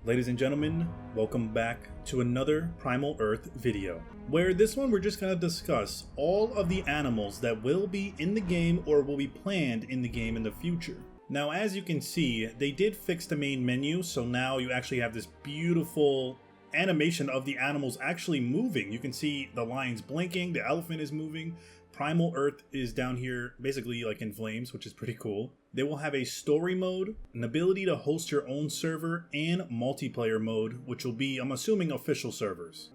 Ladies and gentlemen, welcome back to another Primal Earth video, where this one we're just going to discuss all of the animals that will be in the game or will be planned in the game in the future. Now, as you can see, they did fix the main menu, so now you actually have this beautiful animation of the animals actually moving. You can see the lion's blinking, the elephant is moving, Primal Earth is down here basically like in flames, which is pretty cool. They will have a story mode, an ability to host your own server, and multiplayer mode, which will be, I'm assuming, official servers.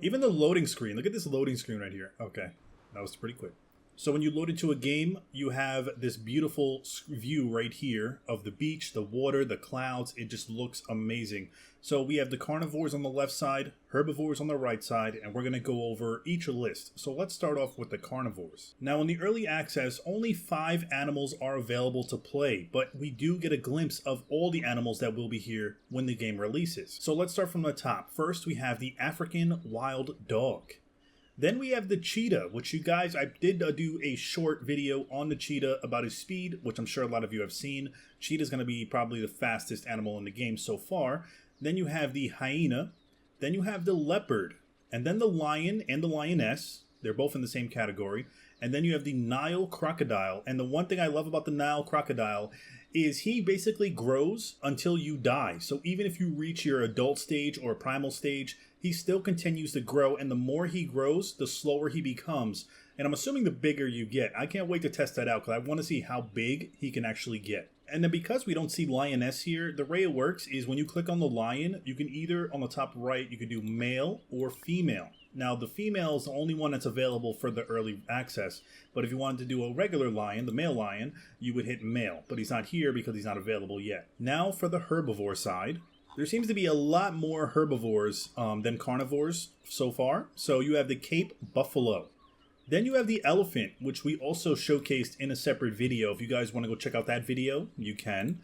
Even the loading screen, look at this loading screen right here. Okay, that was pretty quick. So when you load into a game, you have this beautiful view right here of the beach, the water, the clouds. It just looks amazing. So we have the carnivores on the left side, herbivores on the right side, and we're going to go over each list. So let's start off with the carnivores. Now in the early access, only 5 animals are available to play, but we do get a glimpse of all the animals that will be here when the game releases. So let's start from the top. First, we have the African wild dog. Then we have the cheetah, which you guys, I did do a short video on the cheetah about his speed, which I'm sure a lot of you have seen. Cheetah is going to be probably the fastest animal in the game so far. Then you have the hyena. Then you have the leopard. And then the lion and the lioness. They're both in the same category. And then you have the Nile crocodile. And the one thing I love about the Nile crocodile is he basically grows until you die. So even if you reach your adult stage or primal stage, he still continues to grow, and the more he grows, the slower he becomes. And I'm assuming the bigger you get. I can't wait to test that out because I want to see how big he can actually get. And then because we don't see lioness here, the way it works is when you click on the lion, you can either, on the top right, you can do male or female. Now, the female is the only one that's available for the early access. But if you wanted to do a regular lion, the male lion, you would hit male. But he's not here because he's not available yet. Now for the herbivore side. There seems to be a lot more herbivores than carnivores so far. So you have the Cape buffalo. Then you have the elephant, which we also showcased in a separate video. If you guys want to go check out that video, you can.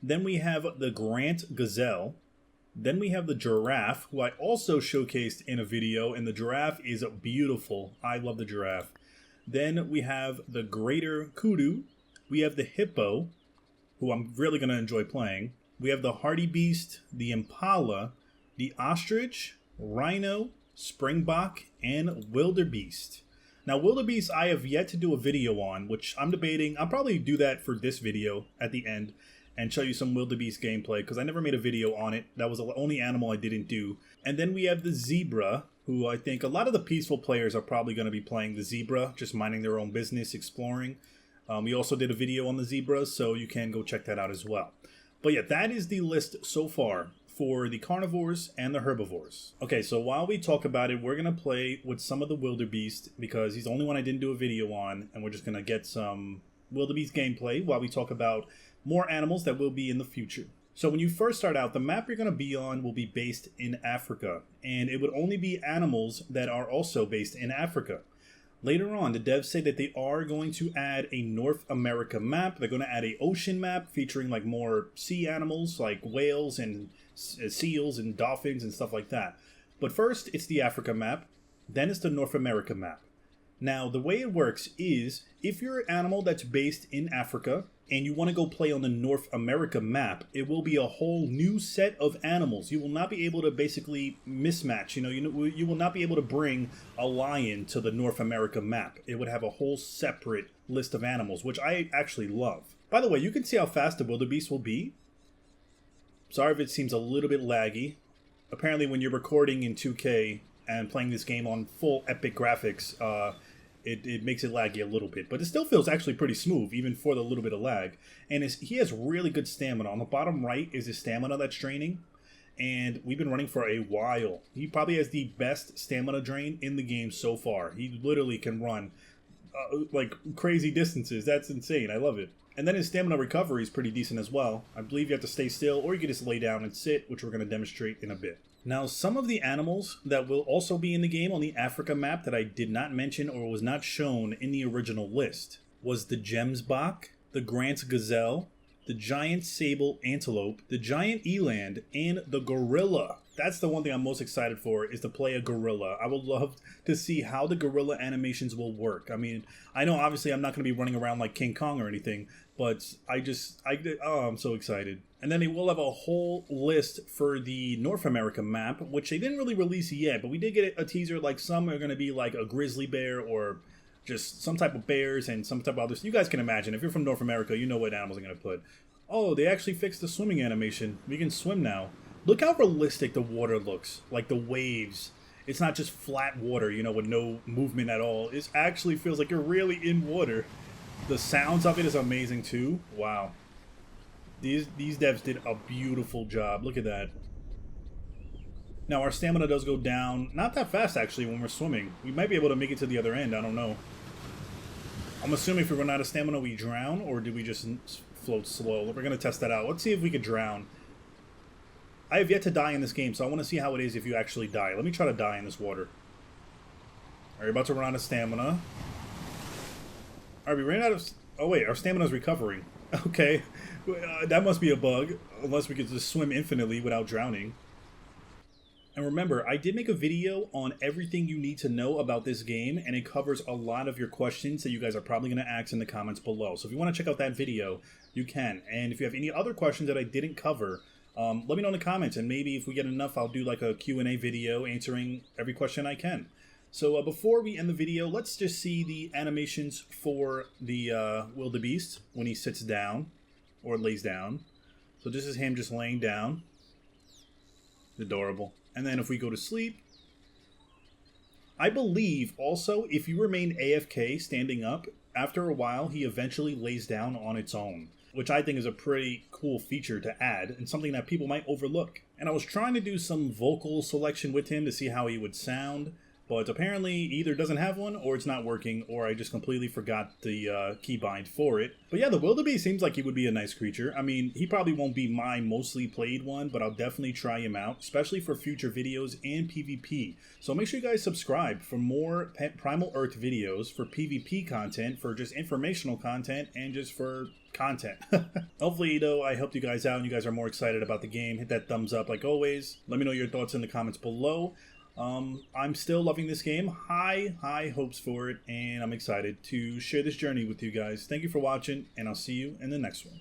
Then we have the Grant gazelle. Then we have the giraffe, who I also showcased in a video, and the giraffe is beautiful. I love the giraffe. Then we have the greater kudu. We have the hippo, who I'm really going to enjoy playing. We have the hartebeest, the impala, the ostrich, rhino, springbok, and wildebeest. Now, wildebeest I have yet to do a video on, which I'm debating. I'll probably do that for this video at the end and show you some wildebeest gameplay because I never made a video on it. That was the only animal I didn't do. And then we have the zebra, who I think a lot of the peaceful players are probably going to be playing the zebra, just minding their own business, exploring. We also did a video on the zebras, so you can go check that out as well. But yeah, that is the list so far for the carnivores and the herbivores. Okay, so while we talk about it, we're going to play with some of the wildebeest because he's the only one I didn't do a video on, and we're just going to get some wildebeest gameplay while we talk about more animals that will be in the future. So when you first start out, the map you're going to be on will be based in Africa, and it would only be animals that are also based in Africa. Later on, the devs say that they are going to add a North America map. They're going to add an ocean map featuring like more sea animals like whales and seals and dolphins and stuff like that. But first, it's the Africa map. Then it's the North America map. Now, the way it works is if you're an animal that's based in Africa and you want to go play on the North America map, it will be a whole new set of animals. You will not be able to basically mismatch. You will not be able to bring a lion to the North America map. It would have a whole separate list of animals, which I actually love. By the way, you can see how fast the wildebeest will be. Sorry if it seems a little bit laggy. Apparently, when you're recording in 2K and playing this game on full epic graphics, it makes it laggy a little bit, but it still feels actually pretty smooth, even for the little bit of lag. And he has really good stamina. On the bottom right is his stamina that's draining, and we've been running for a while. He probably has the best stamina drain in the game so far. He literally can run like crazy distances. That's insane. I love it. And then his stamina recovery is pretty decent as well. I believe you have to stay still, or you can just lay down and sit, which we're going to demonstrate in a bit. Now, some of the animals that will also be in the game on the Africa map that I did not mention or was not shown in the original list was the gemsbok, the Grant gazelle, the giant sable antelope, the giant eland, and the gorilla. That's the one thing I'm most excited for, is to play a gorilla. I would love to see how the gorilla animations will work. I mean, I know obviously I'm not going to be running around like King Kong or anything, But I'm so excited. And then they will have a whole list for the North America map, which they didn't really release yet, but we did get a teaser. Like some are going to be like a grizzly bear or just some type of bears and some type of others. You guys can imagine. If you're from North America, you know what animals I'm going to put. Oh, they actually fixed the swimming animation. We can swim now. Look how realistic the water looks. Like the waves. It's not just flat water, you know, with no movement at all. It actually feels like you're really in water. The sounds of it is amazing too. Wow. These devs did a beautiful job. Look at that. Now our stamina does go down. Not that fast actually when we're swimming. We might be able to make it to the other end. I don't know. I'm assuming if we run out of stamina we drown, or do we just float slow? We're going to test that out. Let's see if we could drown. I have yet to die in this game, so I want to see how it is if you actually die. Let me try to die in this water. Alright, about to run out of stamina. Alright, we ran out of... Oh wait, our stamina's recovering. Okay, that must be a bug, unless we could just swim infinitely without drowning. And remember, I did make a video on everything you need to know about this game, and it covers a lot of your questions that you guys are probably going to ask in the comments below. So if you want to check out that video, you can. And if you have any other questions that I didn't cover, let me know in the comments, and maybe if we get enough, I'll do like a Q&A video answering every question I can. So before we end the video, let's just see the animations for the Wildebeest when he sits down or lays down. So this is him just laying down. Adorable. And then if we go to sleep, I believe also if you remain AFK standing up, after a while he eventually lays down on its own, which I think is a pretty cool feature to add and something that people might overlook. And I was trying to do some vocal selection with him to see how he would sound, but apparently either doesn't have one or it's not working, or I just completely forgot the keybind for it. But yeah, the Wildebeest seems like he would be a nice creature. I mean, he probably won't be my mostly played one, but I'll definitely try him out, especially for future videos and PvP. So make sure you guys subscribe for more Primal Earth videos, for PvP content, for just informational content, and just for content. Hopefully, though, I helped you guys out and you guys are more excited about the game. Hit that thumbs up like always. Let me know your thoughts in the comments below. I'm still loving this game. High hopes for it, and I'm excited to share this journey with you guys. Thank you for watching, and I'll see you in the next one.